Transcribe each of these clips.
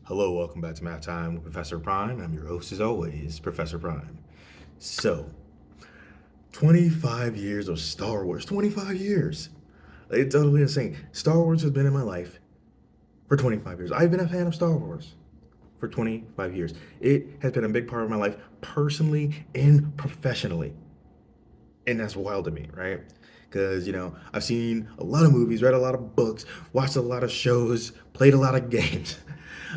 Hello, welcome back to Math Time with Professor Prime. I'm your host, as always, Professor Prime. So, 25 years of Star Wars. 25 years. It's totally insane. Star Wars has been in my life for 25 years. I've been a fan of Star Wars for 25 years. It has been a big part of my life, personally and professionally. And that's wild to me, right? Because, I've seen a lot of movies, read a lot of books, watched a lot of shows, played a lot of games.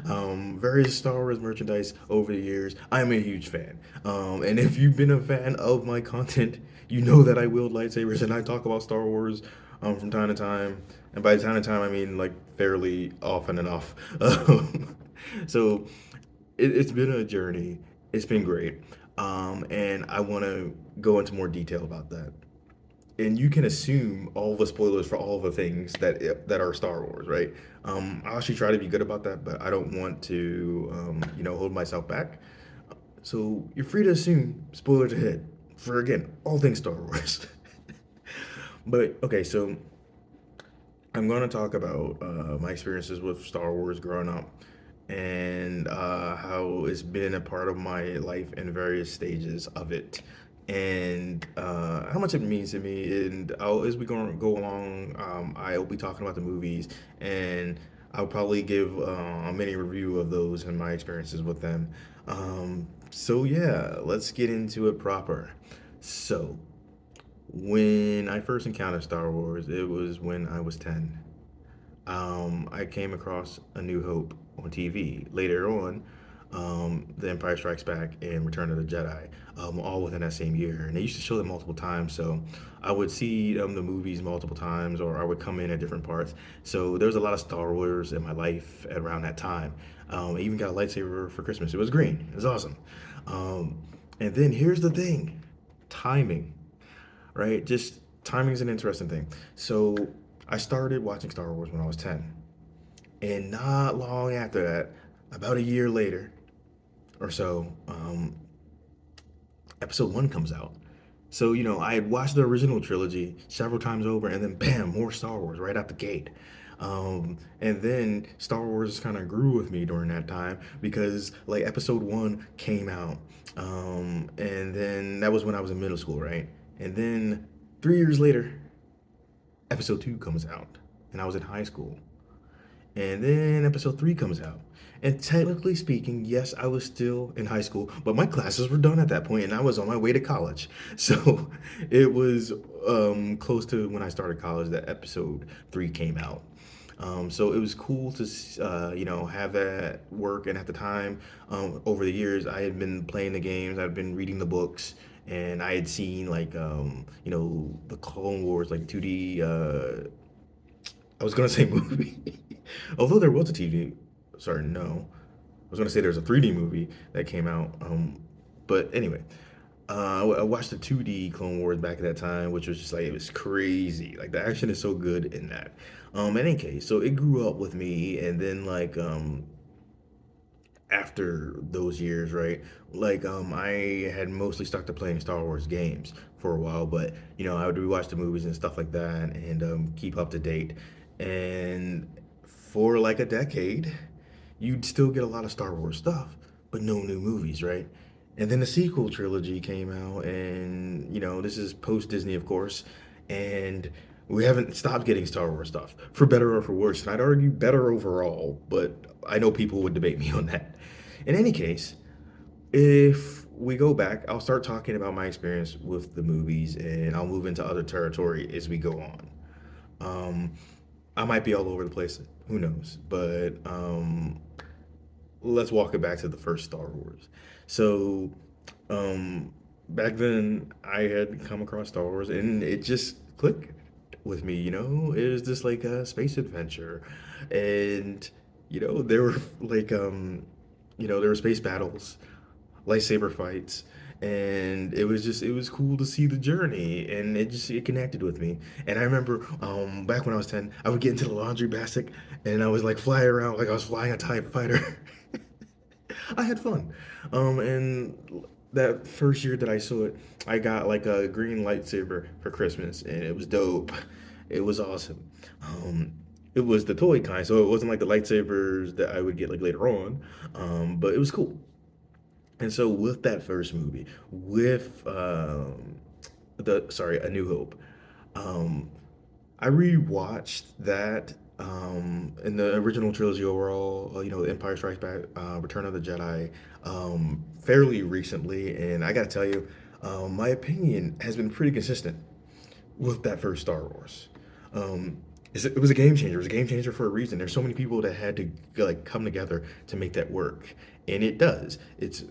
Various Star Wars merchandise over the years. I'm a huge fan. And if you've been a fan of my content, you know that I wield lightsabers and I talk about Star Wars from time to time. And by time to time, I mean like fairly often enough. So it's been a journey. It's been great. And I want to go into more detail about that. And you can assume all the spoilers for all the things that are Star Wars, right? I actually try to be good about that, but I don't want to, hold myself back. So you're free to assume spoilers ahead for again all things Star Wars. But okay, so I'm going to talk about my experiences with Star Wars growing up and how it's been a part of my life in various stages of it and how much it means to me. And as we go along, I'll be talking about the movies and I'll probably give a mini review of those and my experiences with them. So, yeah, let's get into it proper. So, when I first encountered Star Wars, it was when I was 10. I came across A New Hope on TV. Later on, The Empire Strikes Back and Return of the Jedi, all within that same year. And they used to show them multiple times, so I would see the movies multiple times, or I would come in at different parts. So there was a lot of Star Wars in my life around that time. I even got a lightsaber for Christmas. It was green. It was awesome. Um, and then here's the thing, timing, right? Just timing is an interesting thing. So I started watching Star Wars when I was 10. And not long after that, about a year later or so, episode one comes out. So, I had watched the original trilogy several times over, and then bam, more Star Wars right out the gate. And then Star Wars kind of grew with me during that time because, like, episode one came out. And then that was when I was in middle school, right? And then 3 years later, episode two comes out, and I was in high school. And then episode three comes out. And technically speaking, yes, I was still in high school, but my classes were done at that point and I was on my way to college. So it was close to when I started college that episode three came out. So it was cool to, have that work. And at the time, over the years, I had been playing the games, I'd been reading the books, and I had seen like, the Clone Wars, like 2D, I was gonna say movie. Although there was a TV, sorry, no. I was gonna say there's a 3D movie that came out. But anyway, I watched the 2D Clone Wars back at that time, which was just like it was crazy. Like the action is so good in that. In any case, so it grew up with me, and then like after those years, right? Like I had mostly stuck to playing Star Wars games for a while, but I would rewatch the movies and stuff like that and keep up to date. And for like a decade, you'd still get a lot of Star Wars stuff, but no new movies, right? And then the sequel trilogy came out, and this is post Disney, of course, and we haven't stopped getting Star Wars stuff, for better or for worse. And I'd argue better overall, but I know people would debate me on that. In any case, if we go back, I'll start talking about my experience with the movies, and I'll move into other territory as we go on. Um, I might be all over the place. Who knows? But let's walk it back to the first Star Wars. So, back then I had come across Star Wars and it just clicked with me, It was just like a space adventure. And, there were like, there were space battles, lightsaber fights, and it was cool to see the journey, and it connected with me. And I remember back when I was 10, I would get into the laundry basket and I was like fly around like I was flying a TIE fighter. I had fun. And that first year that I saw it, I got like a green lightsaber for Christmas, and it was dope. It was awesome. Um, it was the toy kind, so it wasn't like the lightsabers that I would get like later on. But it was cool. And so with that first movie, with A New Hope, um, I rewatched that in the original trilogy overall, Empire Strikes Back, Return of the Jedi, fairly recently, and I gotta tell you, my opinion has been pretty consistent with that first Star Wars. Um, it was a game changer. It was a game changer for a reason. There's so many people that had to like come together to make that work, and it does. It's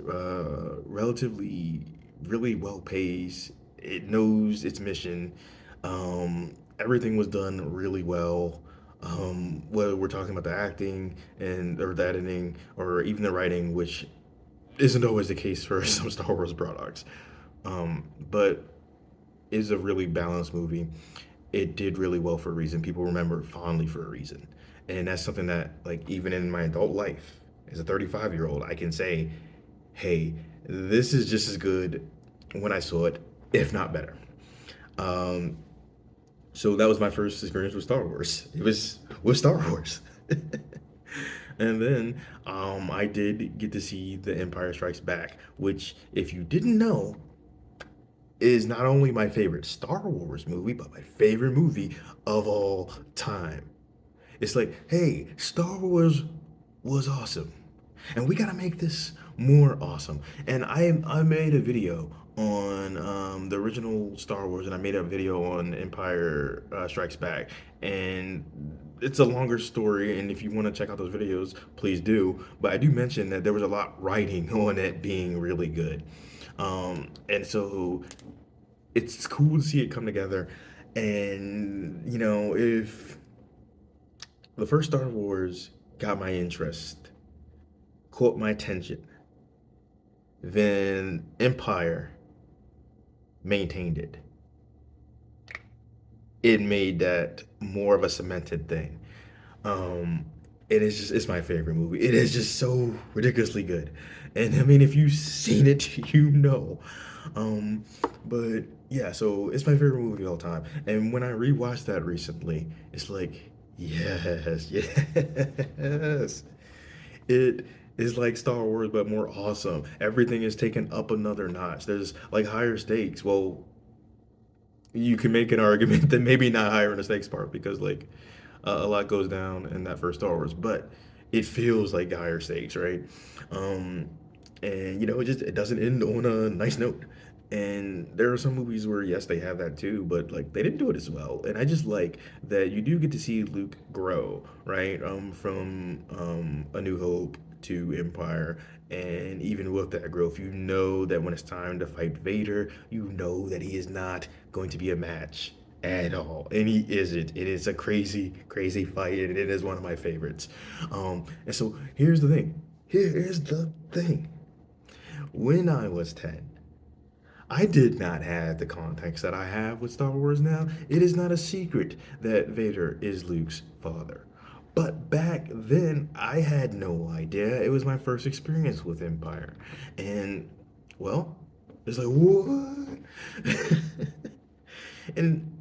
relatively really well paced. It knows its mission. Everything was done really well. Whether we're talking about the acting and or the editing or even the writing, which isn't always the case for some Star Wars products, but is a really balanced movie. It did really well for a reason. People remember it fondly for a reason. And that's something that, like, even in my adult life, as a 35-year-old, I can say, hey, this is just as good when I saw it, if not better. Um, so that was my first experience with Star Wars. It was with Star Wars. And then I did get to see The Empire Strikes Back, which, if you didn't know, is not only my favorite Star Wars movie, but my favorite movie of all time. It's like, hey, Star Wars was awesome, and we gotta make this more awesome. And I made a video on the original Star Wars, and I made a video on Empire Strikes Back, and it's a longer story. And if you want to check out those videos, please do. But I do mention that there was a lot writing on it being really good. And so it's cool to see it come together. And if the first Star Wars got my interest, caught my attention, then Empire maintained it. It made that more of a cemented thing. Um, it is just it's my favorite movie. It is just so ridiculously good. And I mean if you've seen it, you know. Um, but yeah, so it's my favorite movie of all time. And when I rewatched that recently, it's like, yes, yes. It is like Star Wars, but more awesome. Everything is taken up another notch. There's like higher stakes. Well, you can make an argument that maybe not higher in the stakes part because like a lot goes down in that first Star Wars, but it feels like higher stakes, right? Um, and it doesn't end on a nice note. And there are some movies where yes, they have that too, but like they didn't do it as well. And I just like that you do get to see Luke grow, right? From A New Hope to Empire, and even with that growth, you know that when it's time to fight Vader, you know that he is not going to be a match at all, and he isn't. It is a crazy, crazy fight, and it is one of my favorites. And so here's the thing. Here's the thing. When I was 10, I did not have the context that I have with Star Wars now. It is not a secret that Vader is Luke's father. But back then, I had no idea. It was my first experience with Empire. And, well, it's like, what? And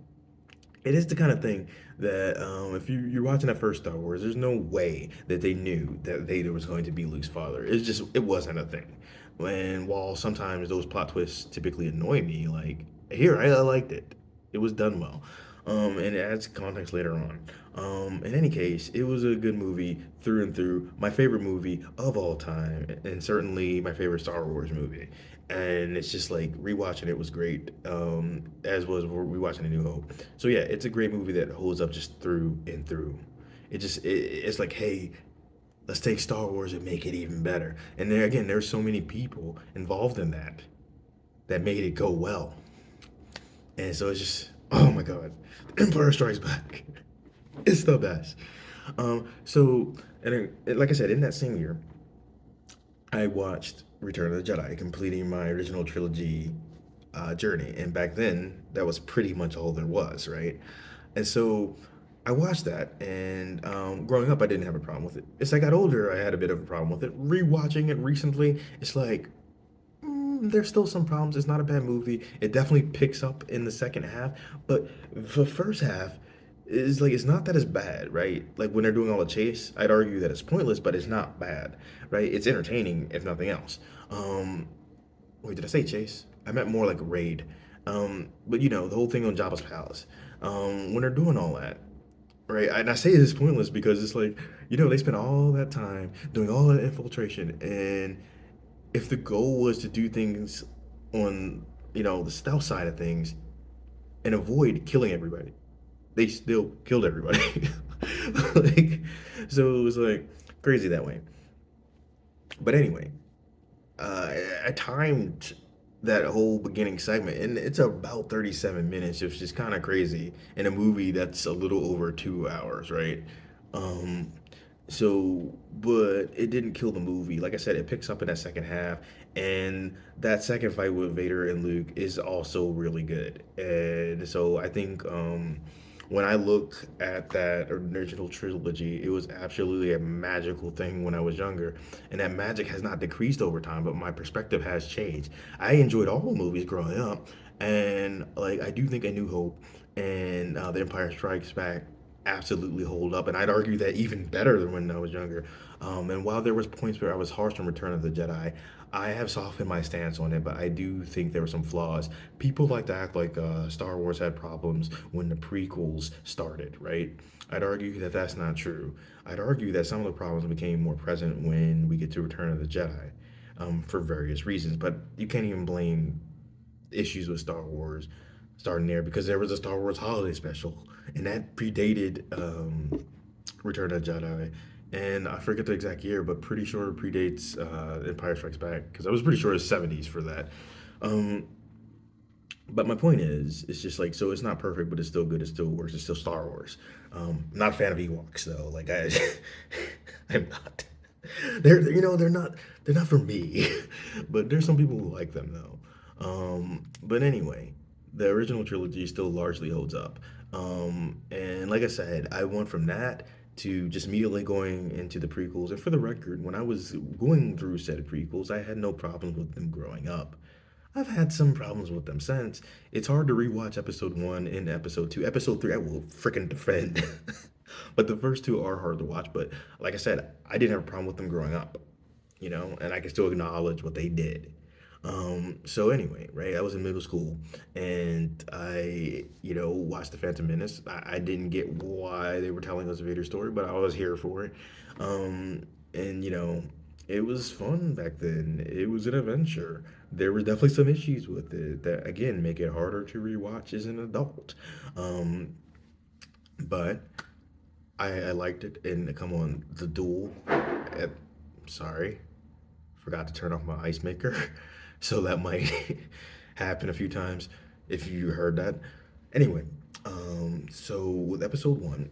it is the kind of thing that if you're watching that first Star Wars, there's no way that they knew that Vader was going to be Luke's father. It wasn't a thing. And while sometimes those plot twists typically annoy me, like here I liked it. It was done well, and it adds context later on. In any case, it was a good movie through and through. My favorite movie of all time, and certainly my favorite Star Wars movie. And it's just like rewatching it was great, as was rewatching A New Hope. So yeah, it's a great movie that holds up just through and through. It's like, hey, let's take Star Wars and make it even better. And there again, there's so many people involved in that made it go well. And so it's just, oh my God, Empire Strikes Back. It's the best. So, and like I said, in that same year, I watched Return of the Jedi, completing my original trilogy journey. And back then, that was pretty much all there was, right? And so I watched that, and growing up, I didn't have a problem with it. As I got older, I had a bit of a problem with it. Rewatching it recently, it's like, there's still some problems. It's not a bad movie. It definitely picks up in the second half, but the first half is like it's not that it's bad, right? Like when they're doing all the chase, I'd argue that it's pointless, but it's not bad, right? It's entertaining if nothing else. Um, Wait, did I say chase? I meant more like raid. But the whole thing on Jabba's palace. When they're doing all that, right? And I say it's pointless because it's like they spent all that time doing all that infiltration, and if the goal was to do things on the stealth side of things and avoid killing everybody, they still killed everybody. like, so it was like crazy that way. But anyway, uh, I timed that whole beginning segment, and it's about 37 minutes, which is kind of crazy in a movie that's a little over 2 hours, right? Um, but it didn't kill the movie. Like I said, it picks up in that second half, and that second fight with Vader and Luke is also really good. And so I think when I look at that original trilogy, it was absolutely a magical thing when I was younger, and that magic has not decreased over time, but my perspective has changed. I enjoyed all the movies growing up, and like I do think A New Hope and The Empire Strikes Back absolutely hold up, and I'd argue that even better than when I was younger. And while there was points where I was harsh on Return of the Jedi, I have softened my stance on it, but I do think there were some flaws. People like to act like Star Wars had problems when the prequels started, right? I'd argue that that's not true. I'd argue that some of the problems became more present when we get to Return of the Jedi, for various reasons. But you can't even blame issues with Star Wars starting there because there was a Star Wars holiday special, and that predated Return of the Jedi. And I forget the exact year, but pretty sure it predates Empire Strikes Back because I was pretty sure it's 70s for that. Um, but my point is, it's just like so. It's not perfect, but it's still good. It still works. It's still Star Wars. I'm not a fan of Ewoks though. Like I'm not. They're not for me. But there's some people who like them though. But anyway, the original trilogy still largely holds up. And like I said, I went from that to just immediately going into the prequels. And for the record, when I was going through said prequels, I had no problems with them growing up. I've had some problems with them since. It's hard to rewatch episode one and episode two. Episode three, I will freaking defend. But the first two are hard to watch. But like I said, I didn't have a problem with them growing up, and I can still acknowledge what they did. So anyway, right, I was in middle school and I, watched The Phantom Menace. I didn't get why they were telling us a Vader story, but I was here for it. And it was fun back then. It was an adventure. There were definitely some issues with it that again make it harder to rewatch as an adult. Um, but I liked it. And come on, the duel. At, sorry, forgot to turn off my ice maker, so that might happen a few times if you heard that. Anyway, so with episode one,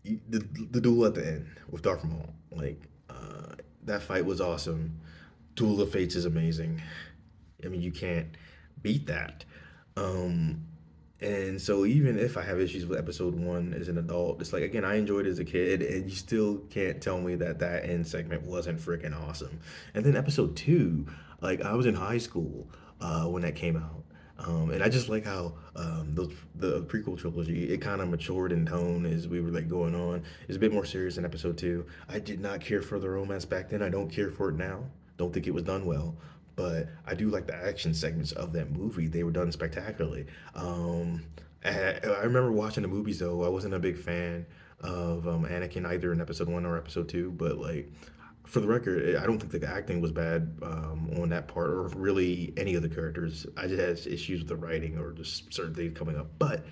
the duel at the end with Darth Maul, like that fight was awesome. Duel of Fates is amazing. I mean, you can't beat that. Um, and so even if I have issues with episode one as an adult, it's like again I enjoyed it as a kid, and you still can't tell me that that end segment wasn't freaking awesome. And then episode two, like I was in high school when that came out, and I just like how the prequel trilogy it kind of matured in tone as we were like going on. It's a bit more serious in episode two. I did not care for the romance back then. I don't care for it now. Don't think it was done well, but I do like the action segments of that movie. They were done spectacularly. I remember watching the movies though. I wasn't a big fan of Anakin either in episode one or episode two, but like for the record, I don't think the acting was bad on that part or really any of the characters. I just had issues with the writing or just certain things coming up, but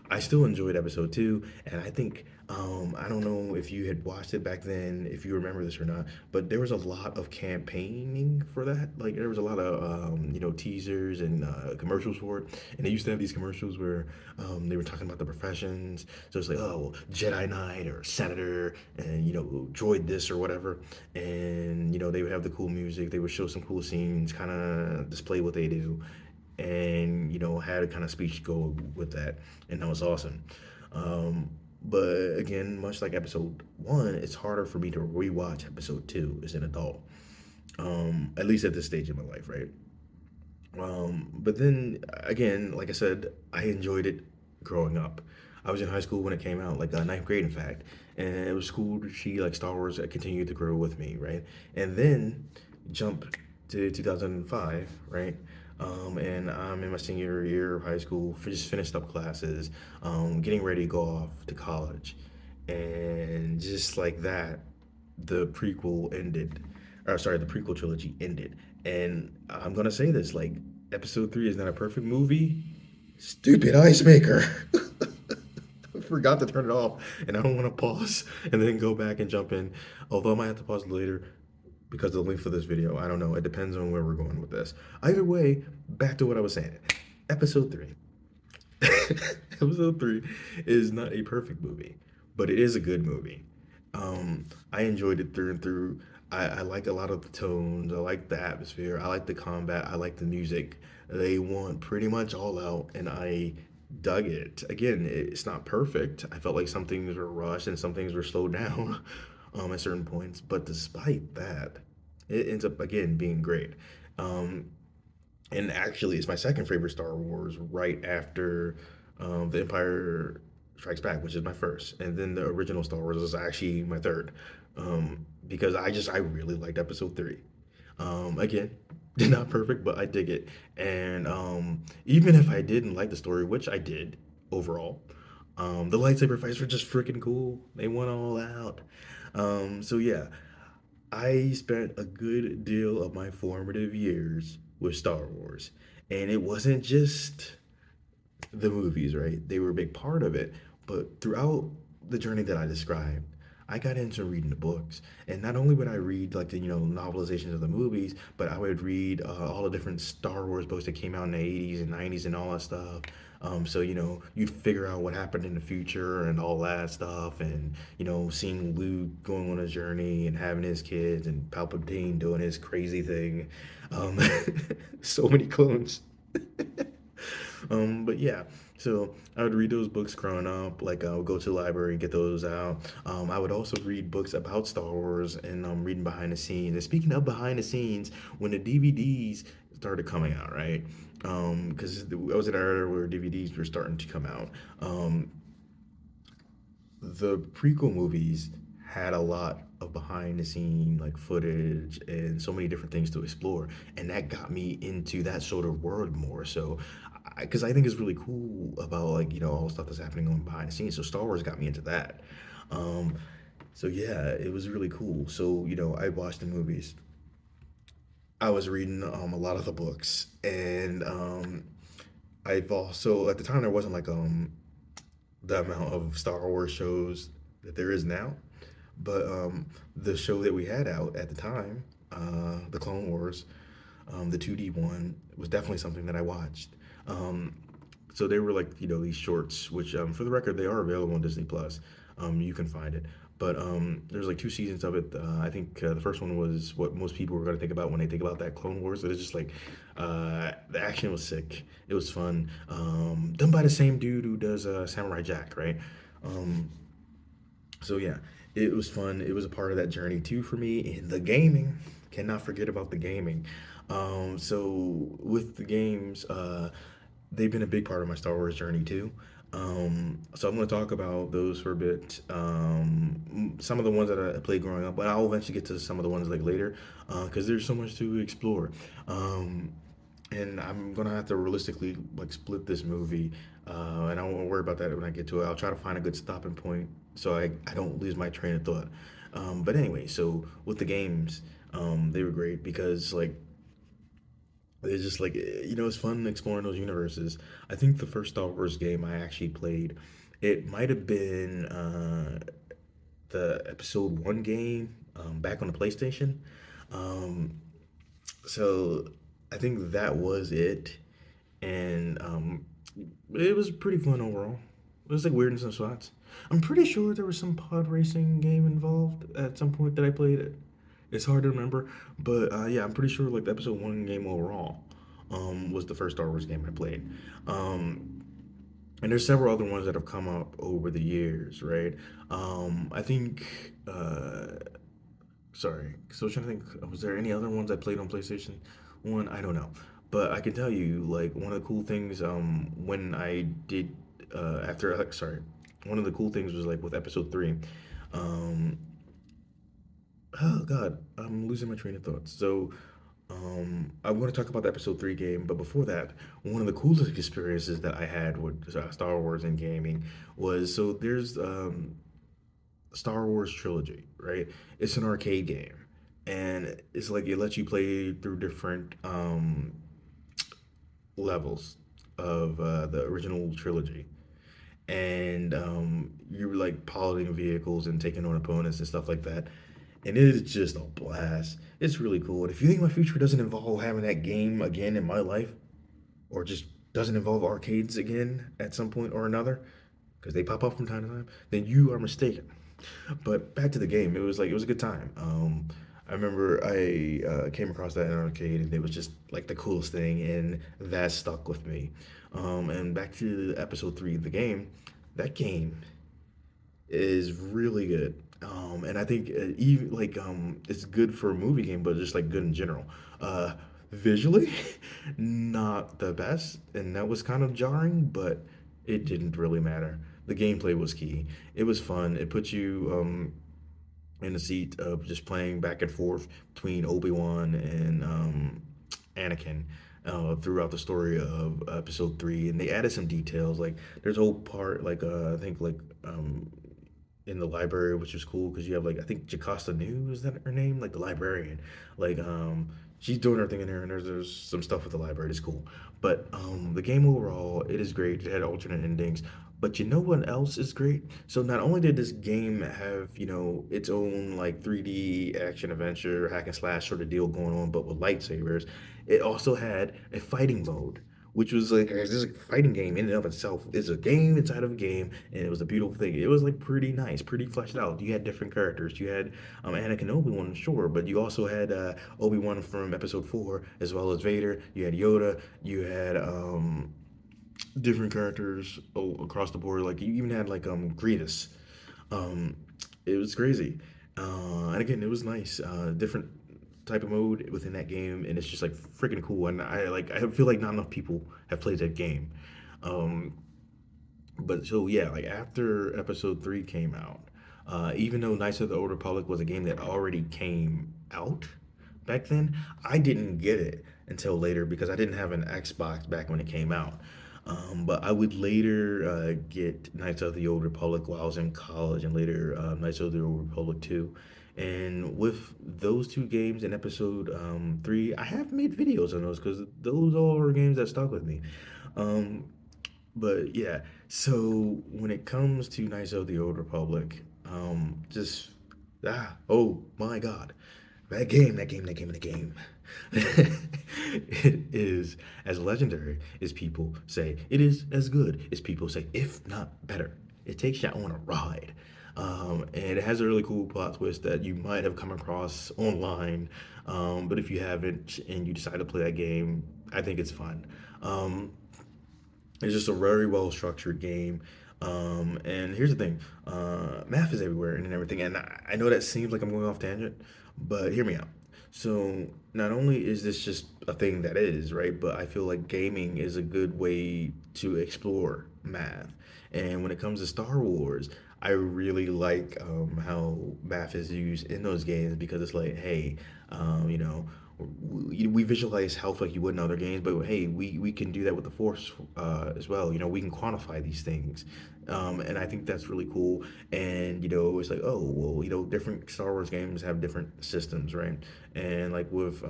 I still enjoyed episode two, and I think I don't know if you had watched it back then, if you remember this or not, but there was a lot of campaigning for that. Like there was a lot of teasers and commercials for it, and they used to have these commercials where they were talking about the professions. So it's like, oh, Jedi Knight or Senator, and droid this or whatever, and they would have the cool music. They would show some cool scenes, kind of display what they do, and had a kind of speech go with that, and that was awesome. Um, but again, much like episode one, it's harder for me to rewatch episode two as an adult. At least at this stage in my life, right? But then again, like I said, I enjoyed it growing up. I was in high school when it came out, like ninth grade, in fact, and it was cool to see like Star Wars continued to grow with me, right? And then jump to 2005, right? And I'm in my senior year of high school, just finished up classes, getting ready to go off to college, and just like that, the prequel ended. Or sorry, the prequel trilogy ended. And I'm gonna say this, like, episode three is not a perfect movie. Stupid ice maker. I forgot to turn it off, and I don't want to pause and then go back and jump in. Although I might have to pause later because of the length of this video. I don't know. It depends on where we're going with this. Either way, back to what I was saying. Episode three. Episode three is not a perfect movie, but it is a good movie. I enjoyed it through and through. I like a lot of the tones. I like the atmosphere. I like the combat. I like the music. They went pretty much all out, and I dug it. Again, it's not perfect. I felt like some things were rushed and some things were slowed down at certain points. But despite that, it ends up again being great. Um, and actually, it's my second favorite Star Wars, right after The Empire Strikes Back, which is my first, and then the original Star Wars is actually my third, because I really liked Episode three. Again, not perfect, but I dig it, and even if I didn't like the story, which I did overall, the lightsaber fights were just freaking cool. They went all out. So yeah, I spent a good deal of my formative years with Star Wars. And it wasn't just the movies, right? They were a big part of it. But throughout the journey that I described, I got into reading the books. And not only would I read like the, novelizations of the movies, but I would read all the different Star Wars books that came out in the 80s and 90s and all that stuff. So, you'd figure out what happened in the future and all that stuff. And, seeing Luke going on a journey and having his kids and Palpatine doing his crazy thing. Um, so many clones. But yeah, so I would read those books growing up. Like I would go to the library and get those out. I would also read books about Star Wars and reading behind the scenes. And speaking of behind the scenes, when the DVDs started coming out, right? Because I was at an era where DVDs were starting to come out. The prequel movies had a lot of behind the scene like footage and so many different things to explore, and that got me into that sort of world more so, because I think it's really cool about like all the stuff that's happening on behind the scenes. So Star Wars got me into that. um so yeah, it was really cool. So I watched the movies, I was reading a lot of the books, and I've also, at the time, there wasn't like the amount of Star Wars shows that there is now. But the show that we had out at the time, the Clone Wars, the 2D one, was definitely something that I watched. Um, so they were like these shorts, which for the record they are available on Disney Plus. You can find it. But there's like two seasons of it. I think the first one was what most people were going to think about when they think about that Clone Wars. It was just like the action was sick. It was fun. Done by the same dude who does Samurai Jack, right? Um, so yeah, it was fun. It was a part of that journey too for me. And the gaming, cannot forget about the gaming. So with the games, they've been a big part of my Star Wars journey too. So I'm going to talk about those for a bit. Some of the ones that I played growing up, but I'll eventually get to some of the ones like later, because there's so much to explore. Um, and I'm gonna have to realistically like split this movie, and I won't worry about that when I get to it. I'll try to find a good stopping point so I don't lose my train of thought. But anyway, so with the games, they were great because like it's just like it's fun exploring those universes. I think the first Star Wars game I actually played, It might have been the episode one game back on the PlayStation. Um, so I think that was it, and it was pretty fun overall. It was like weird in some spots. I'm pretty sure there was some pod racing game involved at some point that I played it. It's hard to remember, but yeah, I'm pretty sure like the episode one game overall was the first Star Wars game I played. Um, and there's several other ones that have come up over the years, right? I think sorry. So I was trying to think, was there any other ones I played on PlayStation 1? I don't know. But I can tell you, like, one of the cool things, when I did, sorry, one of the cool things was, like, with episode 3, um, oh, God, I'm losing my train of thoughts. So, I'm going to talk about the episode 3 game, but before that, one of the coolest experiences that I had with Star Wars and gaming was, so there's, Star Wars trilogy, right? It's an arcade game, and it's like it lets you play through different levels of the original trilogy, and you're like piloting vehicles and taking on opponents and stuff like that. And it is just a blast. It's really cool. And if you think my future doesn't involve having that game again in my life, or just doesn't involve arcades again at some point or another, because they pop up from time to time, then you are mistaken. But back to the game, it was a good time. I remember I came across that in an arcade, and it was just like the coolest thing, and that stuck with me. And back to episode 3 of the game, that game is really good. And I think even like it's good for a movie game, but just like good in general. Uh, Visually, not the best, and that was kind of jarring, but it didn't really matter. The gameplay was key. It was fun. It put you in the seat of just playing back and forth between Obi Wan and Anakin throughout the story of Episode 3, and they added some details. Like there's a whole part, like I think like in the library, which is cool because you have like I think Jocasta New, is that her name? Like the librarian, like she's doing her thing in there, and there's some stuff with the library. It's cool, but the game overall it is great. It had alternate endings. But you know what else is great? So not only did this game have, you know, its own like 3D action adventure hack and slash sort of deal going on, but with lightsabers, it also had a fighting mode, which was like this is a fighting game in and of itself. It's a game inside of a game, and it was a beautiful thing. It was like pretty nice, pretty fleshed out. You had different characters. You had Anakin Obi Wan, sure, but you also had Obi Wan from Episode 4, as well as Vader. You had Yoda. You had different characters across the board. Like you even had like Grievous. Um, it was crazy, and again, it was nice. Different type of mode within that game, and it's just like freaking cool. And I feel like not enough people have played that game. Um, but so yeah, like after Episode 3 came out, even though Knights of the Old Republic was a game that already came out back then, I didn't get it until later because I didn't have an Xbox back when it came out. But I would later get Knights of the Old Republic while I was in college, and later Knights of the Old Republic 2. And with those two games in episode 3, I have made videos on those because those all were games that stuck with me. Um, but yeah, so when it comes to Knights of the Old Republic, just oh my God, that game. It is as legendary as people say. It is as good as people say, if not better. It takes you on a ride. And it has a really cool plot twist that you might have come across online. But if you haven't and you decide to play that game, I think it's fun. Um, it's just a very well structured game. And here's the thing, math is everywhere and everything. And I know that seems like I'm going off tangent, but hear me out. So not only is this just a thing that is, right, but I feel like gaming is a good way to explore math. And when it comes to Star Wars, I really like how math is used in those games because it's like, hey, you know, we visualize health like you would in other games, but hey, we can do that with the Force as well. You know, we can quantify these things, and I think that's really cool. And you know, it's like, oh well, you know, different Star Wars games have different systems, right? And like with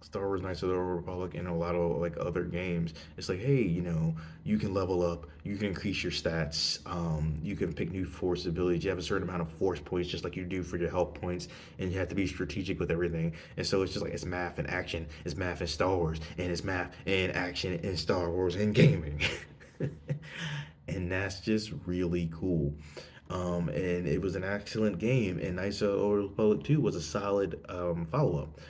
Star Wars Knights of the Old Republic and a lot of like other games. It's like, hey, you can level up, you can increase your stats, you can pick new force abilities. You have a certain amount of force points, just like you do for your health points, and you have to be strategic with everything. And so it's just like it's math and action, it's math and Star Wars, and it's math and action and Star Wars and gaming. And that's just really cool. And it was an excellent game, and Knights of the Old Republic 2 was a solid follow up.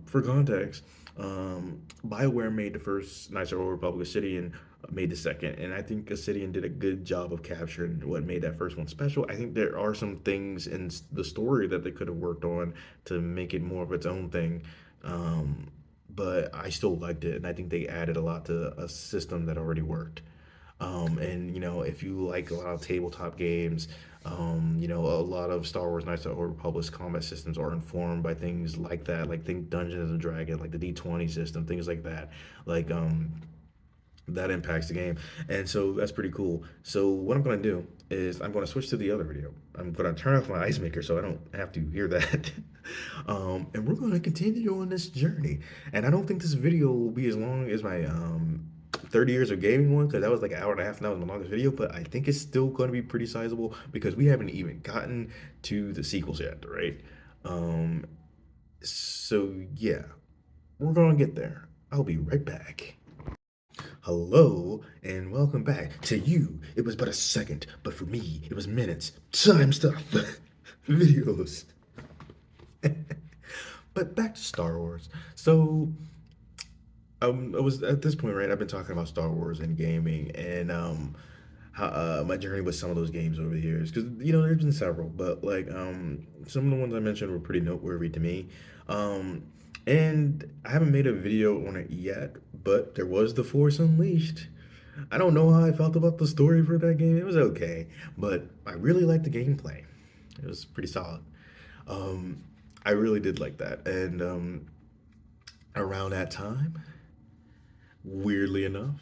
For context, BioWare made the first Knights of the Old Republic. Obsidian made the second, and I think Obsidian did a good job of capturing what made that first one special. I think there are some things in the story that they could have worked on to make it more of its own thing. Um, but I still liked it, and I think they added a lot to a system that already worked. And if you like a lot of tabletop games, a lot of Star Wars Knights of the Old Republic's combat systems are informed by things like that, like think Dungeons and Dragons, like the D20 system, things like that. Like that impacts the game, and so that's pretty cool. So what I'm going to do is I'm going to switch to the other video. I'm going to turn off my ice maker so I don't have to hear that. And we're going to continue on this journey. And I don't think this video will be as long as my 30 years of gaming one, because that was like an hour and a half, and that was my longest video. But I think it's still going to be pretty sizable because we haven't even gotten to the sequels yet, right? Um, so yeah, we're going to get there. I'll be right back. Hello and welcome back. To you, it was but a second, but for me, it was minutes. Time stuff. Videos. But back to Star Wars. So, I was at this point, right? I've been talking about Star Wars and gaming, and how, my journey with some of those games over the years. Because there's been several, but like some of the ones I mentioned were pretty noteworthy to me. Um, and I haven't made a video on it yet, but there was The Force Unleashed. I don't know how I felt about the story for that game. It was okay, but I really liked the gameplay. It was pretty solid. Um, I really did like that, and around that time, weirdly enough,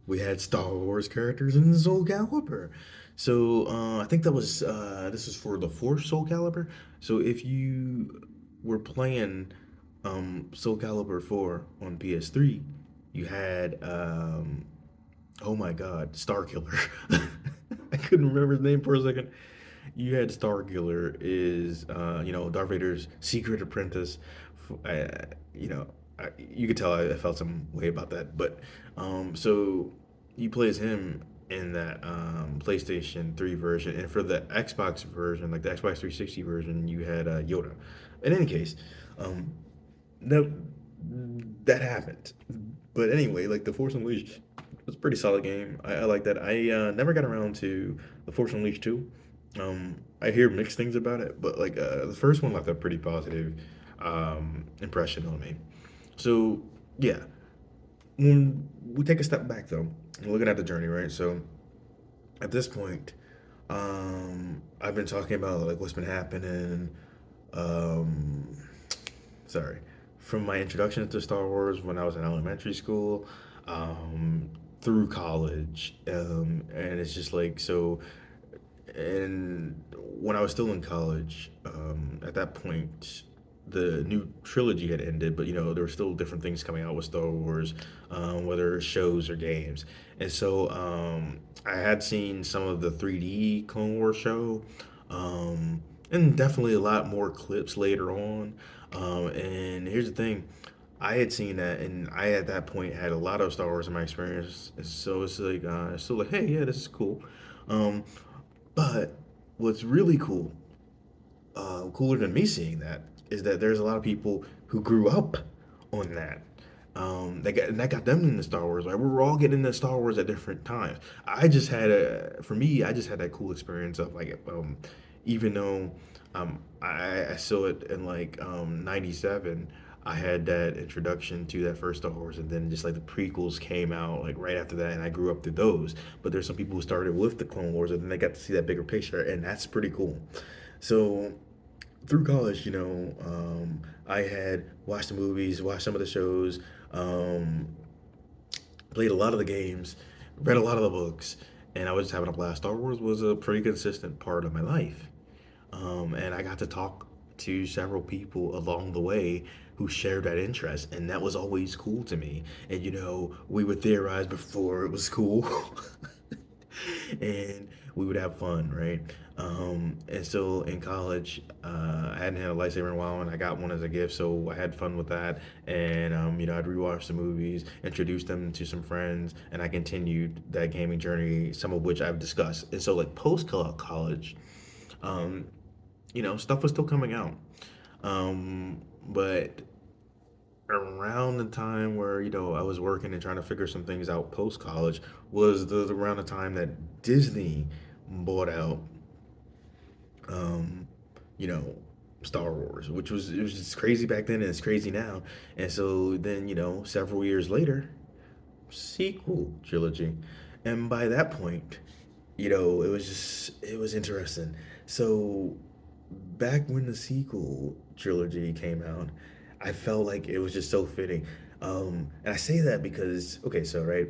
we had Star Wars characters in Soul Calibur. So I think that was this is for the Force Soul Calibur. So if you were playing Soul Calibur 4 on PS3, you had oh my God, Star Killer. I couldn't remember his name for a second. You had Star Killer is Darth Vader's secret apprentice. You know, you could tell I felt some way about that, but so you play as him in that PlayStation 3 version, and for the Xbox version, like the Xbox 360 version, you had Yoda. In any case, um, no, that happened. But anyway, like the Force Unleashed was a pretty solid game. I like that. I never got around to the Force Unleashed 2. I hear mixed things about it, but like the first one left a pretty positive impression on me. So yeah, when we take a step back though, and looking at the journey, right? So at this point, I've been talking about like what's been happening. Um, sorry, from my introduction to Star Wars when I was in elementary school, um, through college, and it's just like so. And when I was still in college, at that point, the new trilogy had ended, but there were still different things coming out with Star Wars, whether shows or games. And so I had seen some of the 3D Clone Wars show, and definitely a lot more clips later on. And here's the thing. I had seen that, and I at that point had a lot of Star Wars in my experience, and so it's still like, hey, yeah, this is cool. Um, but what's really cool, cooler than me seeing that, is that there's a lot of people who grew up on that. That got them into Star Wars. Like we were all getting into Star Wars at different times. For me, I just had that cool experience of like, even though I saw it in like '97. I had that introduction to that first Star Wars, and then just like the prequels came out like right after that, and I grew up through those. But there's some people who started with the Clone Wars, and then they got to see that bigger picture, and that's pretty cool. So through college, I had watched the movies, watched some of the shows, um, played a lot of the games, read a lot of the books, and I was just having a blast. Star Wars was a pretty consistent part of my life, and I got to talk. to several people along the way who shared that interest, and that was always cool to me. And we would theorize before it was cool. And we would have fun, right? And so in college, I hadn't had a lightsaber in a while, and I got one as a gift, so I had fun with that. And I'd rewatch the movies, introduce them to some friends, and I continued that gaming journey, some of which I've discussed. And so, like post college, um, stuff was still coming out, but around the time where I was working and trying to figure some things out post college was around the time that Disney bought out um you know Star Wars, which was just crazy back then and it's crazy now. And so then several years later, sequel trilogy. And by that point, it was interesting. So back when the sequel trilogy came out, I felt like it was just so fitting. And I say that because, okay, so, right,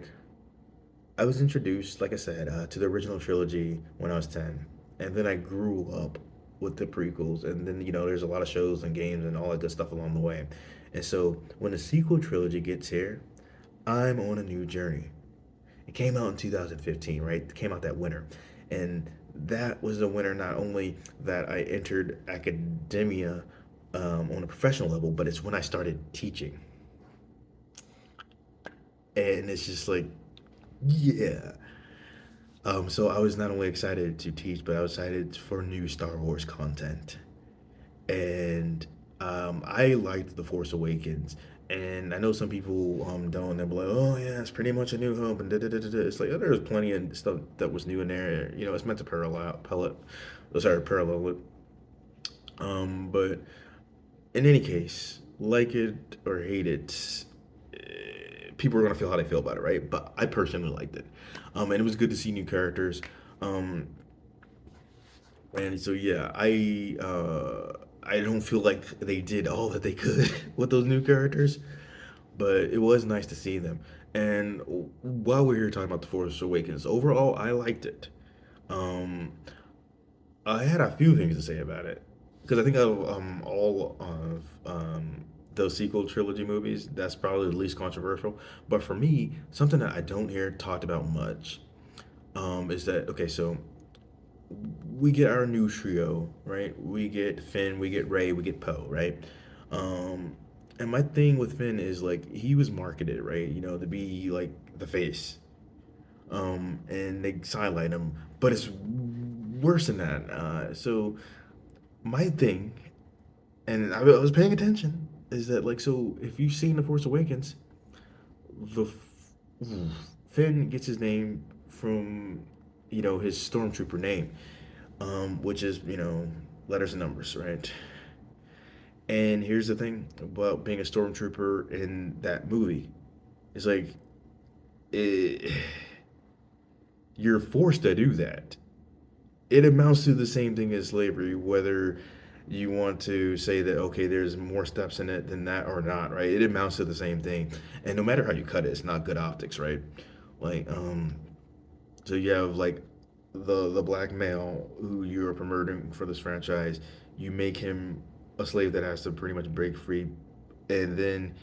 I was introduced, like I said, to the original trilogy when I was 10. And then I grew up with the prequels. And then, there's a lot of shows and games and all that good stuff along the way. And so when the sequel trilogy gets here, I'm on a new journey. It came out in 2015, right? It came out that winter. And that was the winter not only that I entered academia on a professional level, but it's when I started teaching. And it's just like, yeah. So I was not only excited to teach, but I was excited for new Star Wars content. And I liked The Force Awakens. And I know some people don't. They're like, "Oh yeah, it's pretty much a New Hope," and da da da da. It's like there's plenty of stuff that was new in there. It's meant to parallel it. But in any case, like it or hate it, people are gonna feel how they feel about it, right? But I personally liked it, and it was good to see new characters. Um, and so yeah, I don't feel like they did all that they could with those new characters, but it was nice to see them. And while we're here talking about The Force Awakens, overall I liked it. Um, I had a few things to say about it because I think out of all of those sequel trilogy movies, that's probably the least controversial. But for me, something that I don't hear talked about much is that okay, so we get our new trio, right? We get Finn, we get Ray, we get Poe, right? Um, and my thing with Finn is like he was marketed, right? To be like the face, and they sideline him, but it's worse than that. So my thing, and I was paying attention, is that like so if you've seen The Force Awakens, the Finn gets his name from his stormtrooper name, which is letters and numbers, right? And here's the thing about being a stormtrooper in that movie, it's like it, you're forced to do that. It amounts to the same thing as slavery, whether you want to say that okay, there's more steps in it than that or not, right? It amounts to the same thing, and no matter how you cut it, it's not good optics, right? Like, so you have like the black male who you are promoting for this franchise. You make him a slave that has to pretty much break free, and then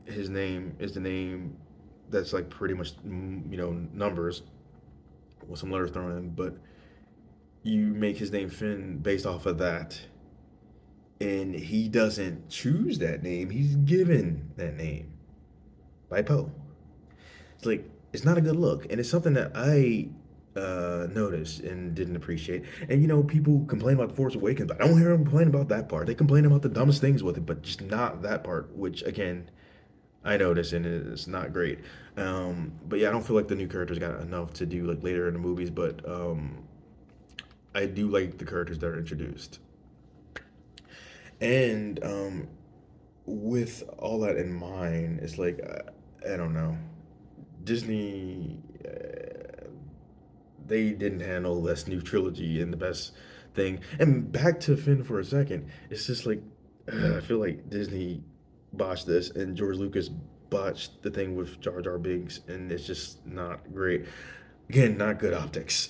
his name is the name that's like pretty much numbers with some letters thrown in, but you make his name Finn based off of that, and he doesn't choose that name. He's given that name by Poe. It's like it's not a good look, and it's something that I noticed and didn't appreciate. And people complain about the Force Awakens, but I don't hear them complain about that part. They complain about the dumbest things with it, but just not that part, which again I noticed, and it's not great. But yeah, I don't feel like the new characters got enough to do like later in the movies, but I do like the characters that are introduced. And with all that in mind, it's like I don't know. Disney, they didn't handle this new trilogy in the best thing. And back to Finn for a second, it's just like I feel like Disney botched this, and George Lucas botched the thing with Jar Jar Binks, and it's just not great. Again, not good optics.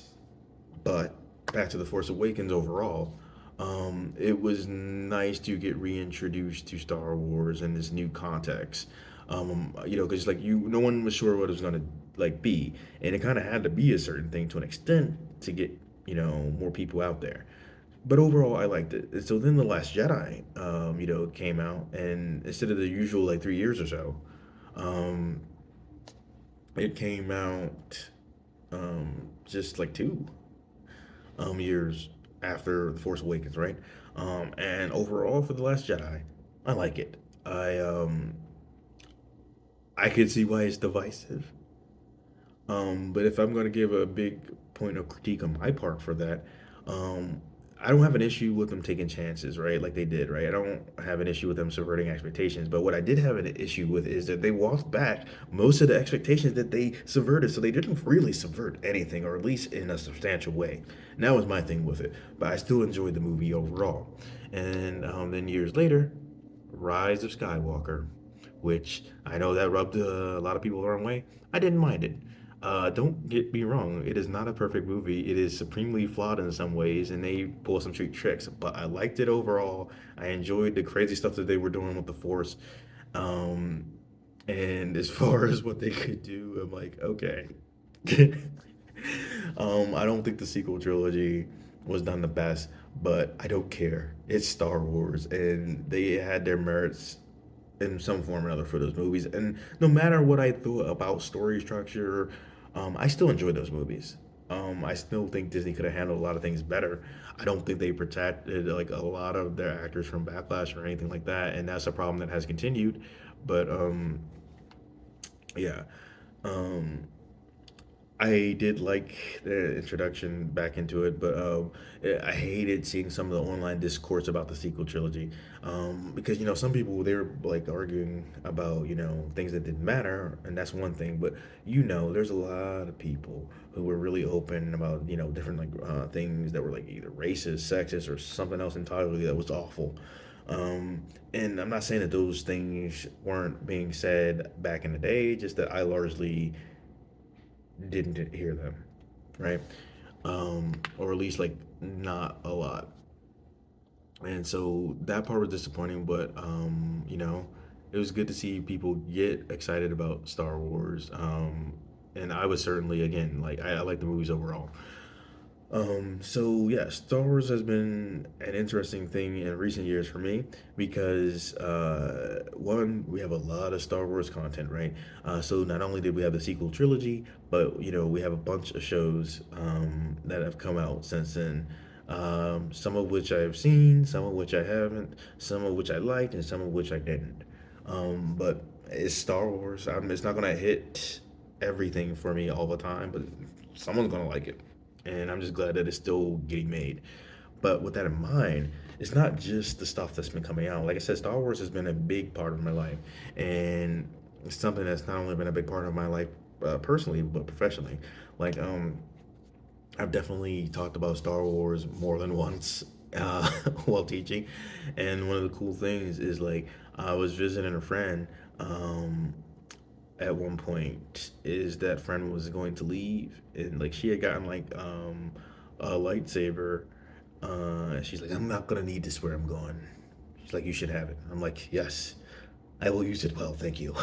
But back to the Force Awakens overall. It was nice to get reintroduced to Star Wars in this new context. Because like no one was sure what it was gonna like be, and it kind of had to be a certain thing to an extent to get more people out there. But overall, I liked it. And so then the Last Jedi, came out, and instead of the usual like 3 years or so, um, it came out just like 2 years after The Force Awakens, right? And overall for The Last Jedi, I like it. I could see why it's divisive. But if I'm gonna give a big point of critique on my part for that, um, I don't have an issue with them taking chances, right? Like they did, right? I don't have an issue with them subverting expectations. But what I did have an issue with is that they walked back most of the expectations that they subverted. So they didn't really subvert anything, or at least in a substantial way. And that was my thing with it. But I still enjoyed the movie overall. And then years later, Rise of Skywalker, which I know that rubbed a lot of people the wrong way. I didn't mind it. Don't get me wrong, it is not a perfect movie. It is supremely flawed in some ways, and they pull some cheap tricks. But I liked it overall. I enjoyed the crazy stuff that they were doing with the Force. Um, and as far as what they could do, I'm like, okay. I don't think the sequel trilogy was done the best, but I don't care. It's Star Wars, and they had their merits in some form or another for those movies. And no matter what I thought about story structure, I still enjoyed those movies. I still think Disney could have handled a lot of things better. I don't think they protected like a lot of their actors from backlash or anything like that, and that's a problem that has continued. But yeah. Um, I did like the introduction back into it, but I hated seeing some of the online discourse about the sequel trilogy, because some people they were like arguing about things that didn't matter, and that's one thing. But there's a lot of people who were really open about different like things that were like either racist, sexist, or something else entirely that was awful. And I'm not saying that those things weren't being said back in the day, just that I largely didn't hear them, right? Or at least like not a lot. And so that part was disappointing, but it was good to see people get excited about Star Wars. And I was certainly again like I like the movies overall. So yeah, Star Wars has been an interesting thing in recent years for me because one, we have a lot of Star Wars content, right? So not only did we have the sequel trilogy, but we have a bunch of shows that have come out since then. Some of which I have seen, some of which I haven't, some of which I liked, and some of which I didn't. But it's Star Wars. It's not gonna hit everything for me all the time, but someone's gonna like it, and I'm just glad that it's still getting made. But with that in mind, it's not just the stuff that's been coming out. Like I said, Star Wars has been a big part of my life, and it's something that's not only been a big part of my life personally, but professionally. Like, I've definitely talked about Star Wars more than once while teaching, and one of the cool things is like I was visiting a friend. At one point is that friend was going to leave, and like she had gotten like a lightsaber. She's like, I'm not gonna need this where I'm going. She's like, you should have it. I'm like, yes, I will use it well, thank you.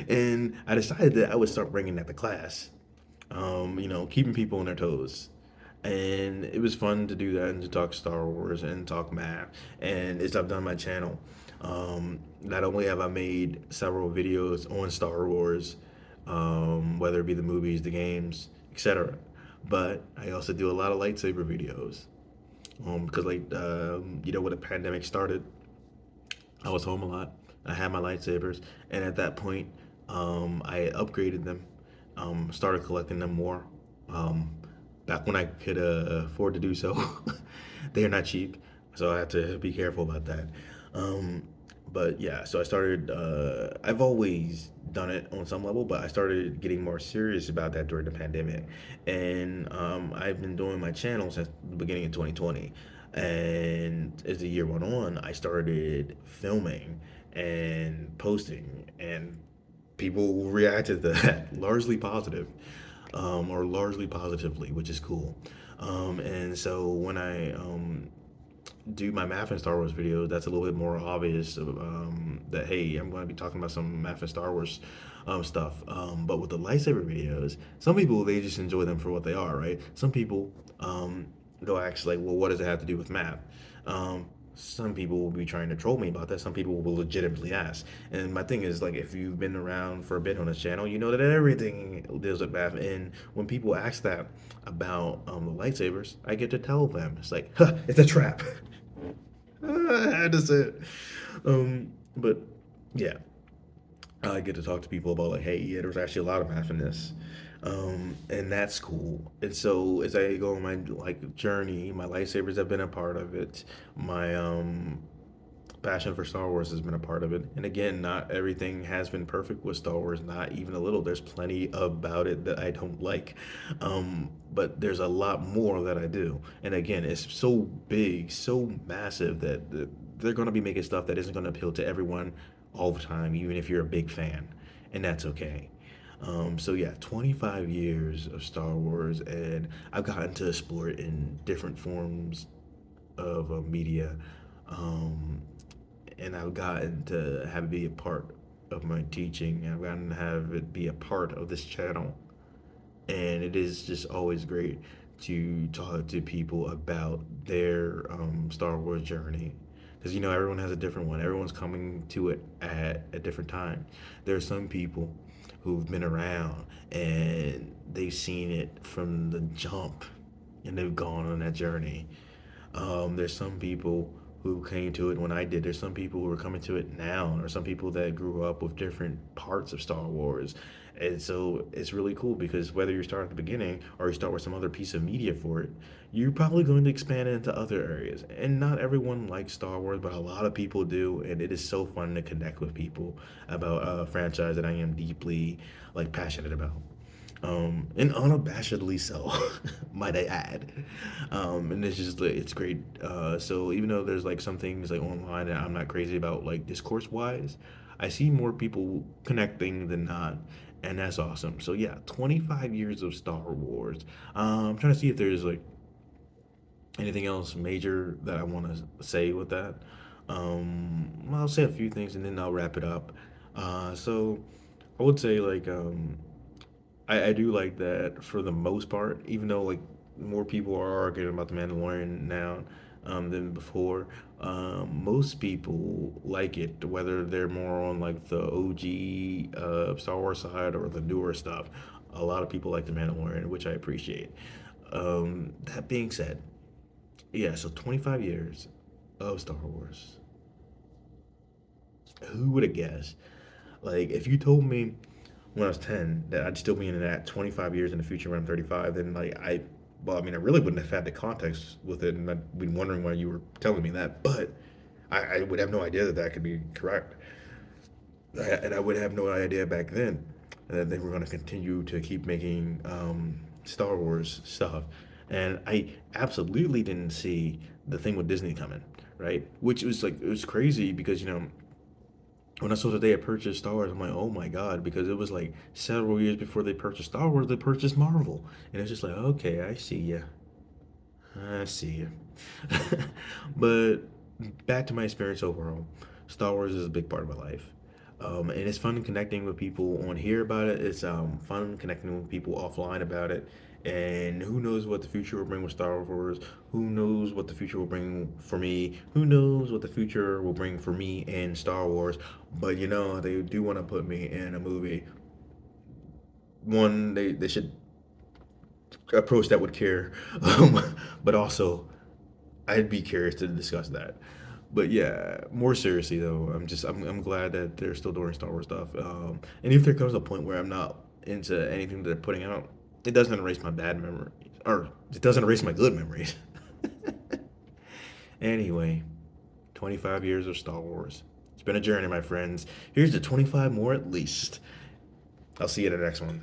And I decided that I would start bringing that to class, keeping people on their toes. And it was fun to do that and to talk Star Wars and talk math. And as I've done my channel, not only have I made several videos on Star Wars, whether it be the movies, the games, etc., but I also do a lot of lightsaber videos. Because like when the pandemic started, I was home a lot. I had my lightsabers, and at that point, I upgraded them, started collecting them more. Um, Back when I could afford to do so, they are not cheap, so I have to be careful about that. Um, but yeah, so I started. I've always done it on some level, but I started getting more serious about that during the pandemic, and I've been doing my channel since the beginning of 2020. And as the year went on, I started filming and posting, and people reacted to that largely positive, or largely positively, which is cool. And so when I do my math and Star Wars videos, that's a little bit more obvious that hey, I'm going to be talking about some math and Star Wars stuff. But with the lightsaber videos, some people they just enjoy them for what they are, right? Some people they'll ask like, well, what does it have to do with math? Some people will be trying to troll me about that. Some people will legitimately ask. And my thing is like, if you've been around for a bit on this channel, you know that everything deals with math. And when people ask that about the lightsabers, I get to tell them it's like, huh, it's a trap. I had to say it. But yeah, I get to talk to people about like, hey, yeah, there's actually a lot of math in this, and that's cool. And so as I go on my like journey, my lightsabers have been a part of it. My passion for Star Wars has been a part of it. And again, not everything has been perfect with Star Wars, not even a little. There's plenty about it that I don't like. But there's a lot more that I do. And again, it's so big, so massive that they're going to be making stuff that isn't going to appeal to everyone all the time, even if you're a big fan. And that's okay. So yeah, 25 years of Star Wars, and I've gotten to explore it in different forms of media. Um, and I've gotten to have it be a part of my teaching. I've gotten to have it be a part of this channel, and it is just always great to talk to people about their Star Wars journey. Because everyone has a different one. Everyone's coming to it at a different time. There are some people who've been around and they've seen it from the jump, and they've gone on that journey. There's some people who came to it when I did. There's some people who are coming to it now, or some people that grew up with different parts of Star Wars. And so it's really cool because whether you start at the beginning or you start with some other piece of media for it, you're probably going to expand into other areas. And not everyone likes Star Wars, but a lot of people do. And it is so fun to connect with people about a franchise that I am deeply like passionate about, and unabashedly so, might I add. And it's just like it's great. So even though there's like some things like online that I'm not crazy about, like discourse wise, I see more people connecting than not, and that's awesome. So yeah, 25 years of Star Wars. I'm trying to see if there's like anything else major that I want to say with that. I'll say a few things and then I'll wrap it up. So I would say like I do like that for the most part, even though like more people are arguing about the Mandalorian now than before. Most people like it, whether they're more on like the OG Star Wars side or the newer stuff. A lot of people like the Mandalorian, which I appreciate. That being said, yeah, so 25 years of Star Wars. Who would have guessed? Like, if you told me when I was 10 that I'd still be in that 25 years in the future when I'm 35, then well, I mean, I really wouldn't have had the context with it, and I'd been wondering why you were telling me that. But I would have no idea that that could be correct, and I would have no idea back then that they were going to continue to keep making Star Wars stuff. And I absolutely didn't see the thing with Disney coming, right? Which was like it was crazy because when I saw the day I purchased Star Wars, I'm like, oh my God, because it was like several years before they purchased Star Wars, they purchased Marvel. And it's just like, okay, I see ya. I see ya. But back to my experience overall, Star Wars is a big part of my life. And it's fun connecting with people on here about it. It's fun connecting with people offline about it. And who knows what the future will bring with Star Wars? Who knows what the future will bring for me? Who knows what the future will bring for me in Star Wars? But they do want to put me in a movie. One, they should approach that with care. But also, I'd be curious to discuss that. But yeah, more seriously though, I'm glad that they're still doing Star Wars stuff. And if there comes a point where I'm not into anything that they're putting out, it doesn't erase my bad memories, or it doesn't erase my good memories. Anyway, 25 years of Star Wars. It's been a journey, my friends. Here's to 25 more at least. I'll see you in the next one.